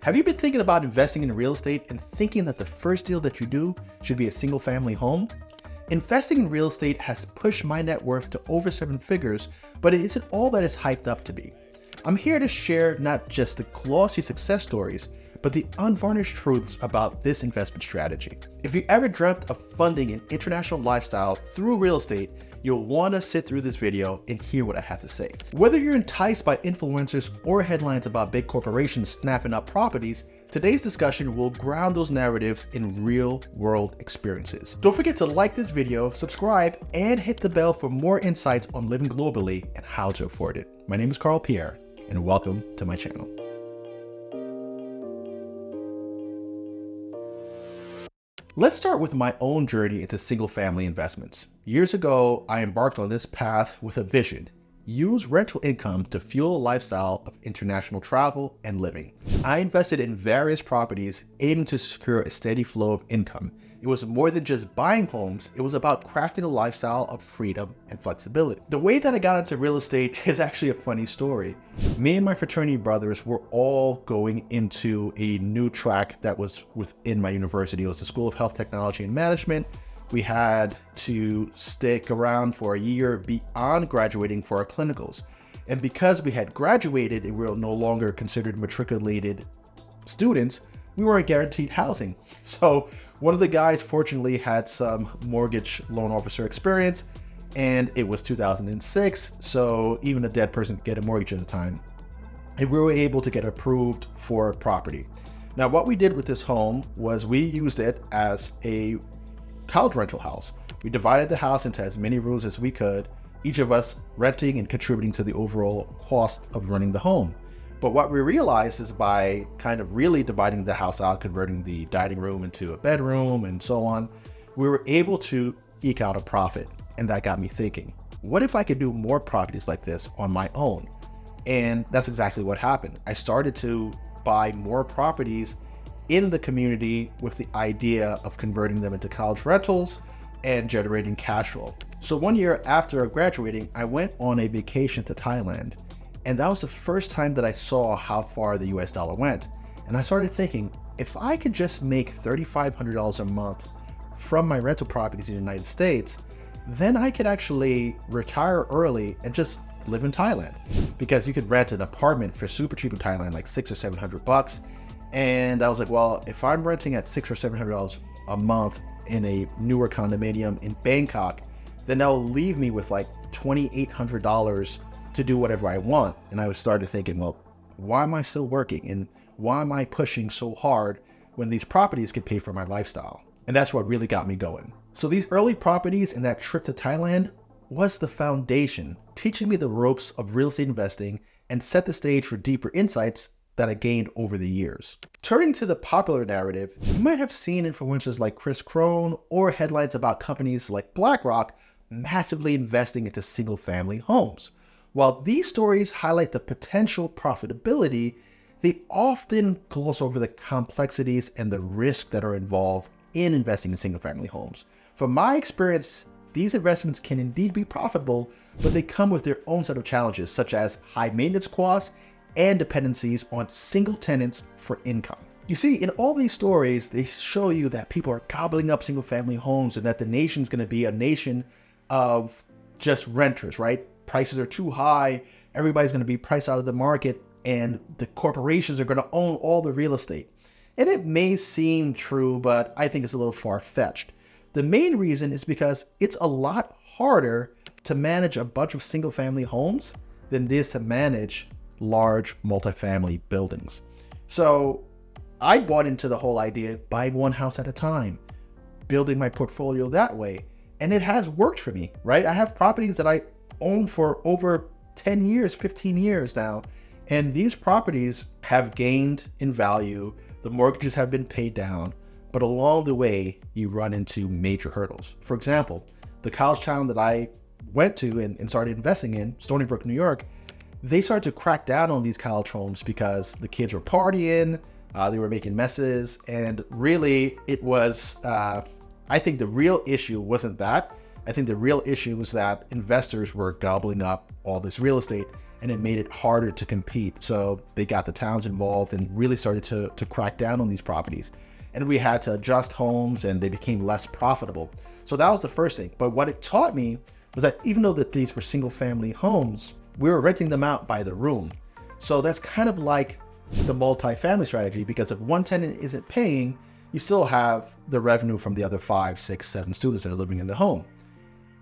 Have you been thinking about investing in real estate and thinking that the first deal that you do should be a single family home? Investing in real estate has pushed my net worth to over 7 figures, but it isn't all that it's hyped up to be. I'm here to share not just the glossy success stories, but the unvarnished truths about this investment strategy. If you ever dreamt of funding an international lifestyle through real estate, you'll want to sit through this video and hear what I have to say. Whether you're enticed by influencers or headlines about big corporations snapping up properties, today's discussion will ground those narratives in real-world experiences. Don't forget to like this video, subscribe, and hit the bell for more insights on living globally and how to afford it. My name is Carl Pierre, and welcome to my channel. Let's start with my own journey into single-family investments. Years ago, I embarked on this path with a vision: use rental income to fuel a lifestyle of international travel and living. I invested in various properties aiming to secure a steady flow of income. It was more than just buying homes, it was about crafting a lifestyle of freedom and flexibility. The way that I got into real estate is actually a funny story. Me and my fraternity brothers were all going into a new track that was within my university. It was the School of Health Technology and Management. We had to stick around for a year beyond graduating for our clinicals. And because we had graduated and we were no longer considered matriculated students, we weren't guaranteed housing. So one of the guys fortunately had some mortgage loan officer experience, and it was 2006. So even a dead person could get a mortgage at the time. And we were able to get approved for property. Now, what we did with this home was we used it as a college rental house. We divided the house into as many rooms as we could, each of us renting and contributing to the overall cost of running the home. But what we realized is by kind of really dividing the house out, converting the dining room into a bedroom and so on, we were able to eke out a profit. And that got me thinking, what if I could do more properties like this on my own? And that's exactly what happened. I started to buy more properties in the community with the idea of converting them into college rentals and generating cash flow. So one year after graduating, I went on a vacation to Thailand. And that was the first time that I saw how far the US dollar went. And I started thinking, if I could just make $3,500 a month from my rental properties in the United States, then I could actually retire early and just live in Thailand. Because you could rent an apartment for super cheap in Thailand, like $600 or $700. And I was like, well, if I'm renting at $600 or $700 a month in a newer condominium in Bangkok, then that'll leave me with like $2,800 to do whatever I want. And I started thinking, well, why am I still working? And why am I pushing so hard when these properties could pay for my lifestyle? And that's what really got me going. So these early properties and that trip to Thailand was the foundation, teaching me the ropes of real estate investing and set the stage for deeper insights that I gained over the years. Turning to the popular narrative, you might have seen influencers like Chris Crone or headlines about companies like BlackRock massively investing into single-family homes. While these stories highlight the potential profitability, they often gloss over the complexities and the risk that are involved in investing in single-family homes. From my experience, these investments can indeed be profitable, but they come with their own set of challenges, such as high maintenance costs and dependencies on single tenants for income. You see, in all these stories, they show you that people are gobbling up single-family homes and that the nation's going to be a nation of just renters, right? Prices are too high, everybody's going to be priced out of the market, and the corporations are going to own all the real estate. And it may seem true, but I think it's a little far-fetched. The main reason is because it's a lot harder to manage a bunch of single-family homes than it is to manage large multifamily buildings. So I bought into the whole idea of buying one house at a time, building my portfolio that way. And it has worked for me, right? I have properties that I own for over 10 years, 15 years now. And these properties have gained in value. The mortgages have been paid down, but along the way, you run into major hurdles. For example, the college town that I went to and started investing in, Stony Brook, New York, they started to crack down on these college homes because the kids were partying, they were making messes, and really it was, I think the real issue wasn't that. I think the real issue was that investors were gobbling up all this real estate and it made it harder to compete. So they got the towns involved and really started to crack down on these properties. And we had to adjust homes and they became less profitable. So that was the first thing. But what it taught me was that even though that these were single family homes, we were renting them out by the room. So that's kind of like the multi-family strategy, because if one tenant isn't paying, you still have the revenue from the other 5, 6, 7 students that are living in the home.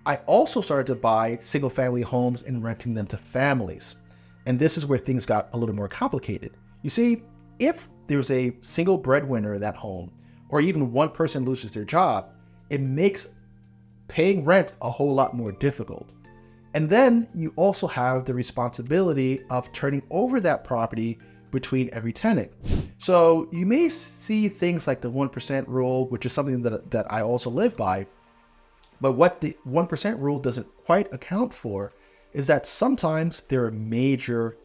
I also started to buy single family homes and renting them to families. And this is where things got a little more complicated. You see, if there's a single breadwinner in that home, or even one person loses their job, it makes paying rent a whole lot more difficult. And then you also have the responsibility of turning over that property between every tenant. So you may see things like the 1% rule, which is something that I also live by. But what the 1% rule doesn't quite account for is that sometimes there are major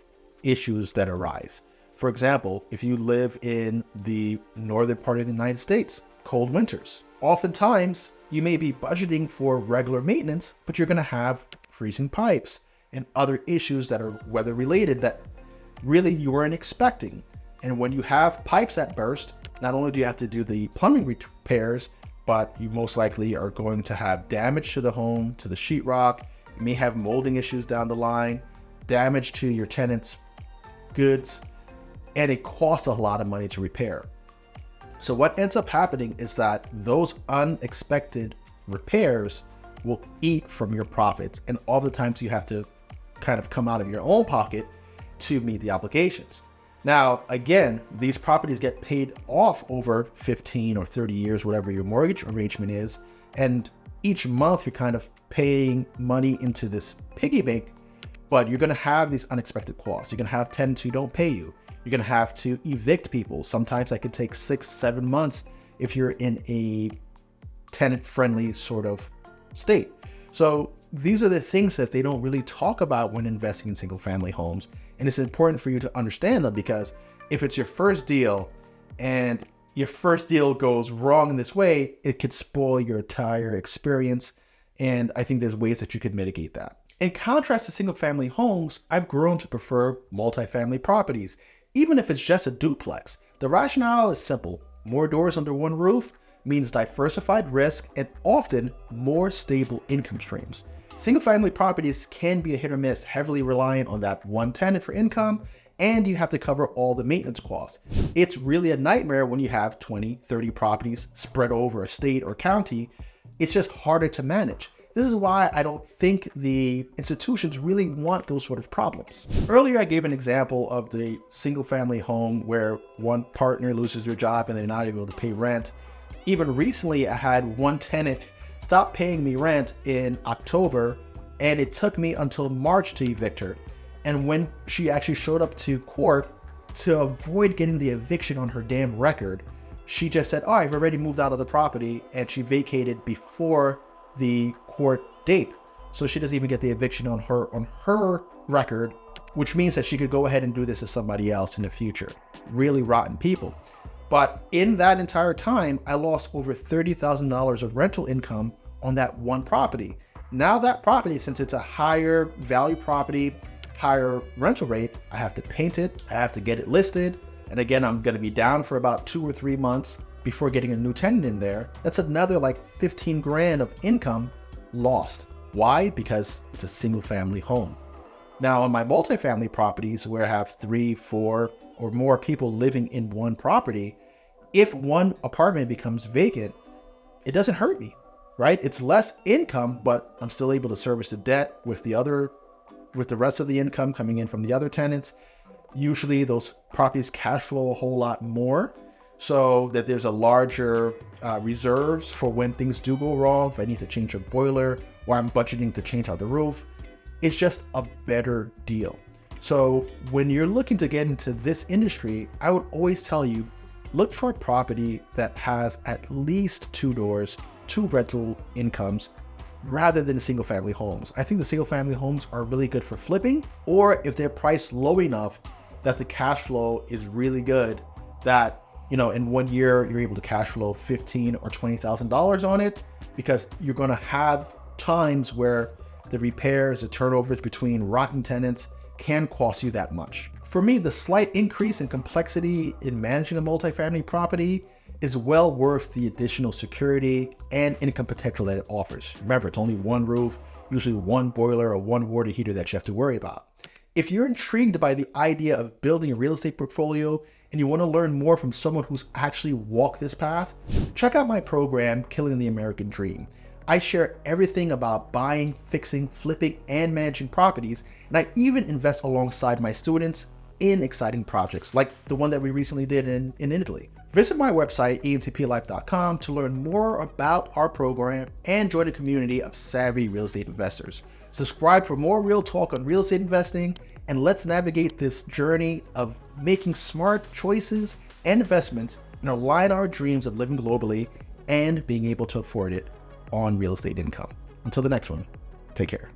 issues that arise. For example, if you live in the northern part of the United States, cold winters, oftentimes you may be budgeting for regular maintenance, but you're going to have freezing pipes and other issues that are weather related that really you weren't expecting. And when you have pipes that burst, not only do you have to do the plumbing repairs, but you most likely are going to have damage to the home, to the sheetrock. You may have molding issues down the line, damage to your tenants' goods, and it costs a lot of money to repair. So what ends up happening is that those unexpected repairs will eat from your profits, and all the times you have to kind of come out of your own pocket to meet the obligations. Now, again, these properties get paid off over 15 or 30 years, whatever your mortgage arrangement is. And each month you're kind of paying money into this piggy bank, but you're going to have these unexpected costs. You're going to have tenants who don't pay you. You're going to have to evict people. Sometimes that could take 6, 7 months if you're in a tenant-friendly sort of state. So these are the things that they don't really talk about when investing in single-family homes. And it's important for you to understand them, because if it's your first deal and your first deal goes wrong in this way, it could spoil your entire experience. And I think there's ways that you could mitigate that. In contrast to single-family homes, I've grown to prefer multifamily properties, even if it's just a duplex. The rationale is simple. More doors under one roof means diversified risk and often more stable income streams. Single-family properties can be a hit or miss, heavily reliant on that one tenant for income, and you have to cover all the maintenance costs. It's really a nightmare when you have 20, 30 properties spread over a state or county. It's just harder to manage. This is why I don't think the institutions really want those sort of problems. Earlier, I gave an example of the single-family home where one partner loses their job and they're not able to pay rent. Even recently, I had one tenant stop paying me rent in October, and it took me until March to evict her. And when she actually showed up to court, to avoid getting the eviction on her damn record, she just said, "Oh, I've already moved out of the property," and she vacated before the court date. So she doesn't even get the eviction on her record, which means that she could go ahead and do this to somebody else in the future. Really rotten people. But in that entire time, I lost over $30,000 of rental income on that one property. Now that property, since it's a higher value property, higher rental rate, I have to paint it, I have to get it listed. And again, I'm gonna be down for about 2 or 3 months before getting a new tenant in there. That's another like 15 grand of income lost. Why? Because it's a single family home. Now on my multifamily properties where I have 3, 4 or more people living in one property, if one apartment becomes vacant, it doesn't hurt me, right? It's less income, but I'm still able to service the debt with the rest of the income coming in from the other tenants. Usually those properties cash flow a whole lot more, so that there's a larger reserves for when things do go wrong. If I need to change a boiler or I'm budgeting to change out the roof, it's just a better deal. So when you're looking to get into this industry, I would always tell you, look for a property that has at least 2 doors, 2 rental incomes, rather than single family homes. I think the single family homes are really good for flipping, or if they're priced low enough that the cash flow is really good, that, you know, in 1 year, you're able to cash flow $15,000 or $20,000 on it, because you're going to have times where the repairs, the turnovers between rotten tenants can cost you that much. For me, the slight increase in complexity in managing a multifamily property is well worth the additional security and income potential that it offers. Remember, it's only one roof, usually one boiler or one water heater that you have to worry about. If you're intrigued by the idea of building a real estate portfolio and you want to learn more from someone who's actually walked this path, check out my program, Killing the American Dream. I share everything about buying, fixing, flipping, and managing properties, and I even invest alongside my students in exciting projects like the one that we recently did in Italy. Visit my website, entplife.com, to learn more about our program and join a community of savvy real estate investors. Subscribe for more real talk on real estate investing, and let's navigate this journey of making smart choices and investments and align our dreams of living globally and being able to afford it on real estate income. Until the next one, take care.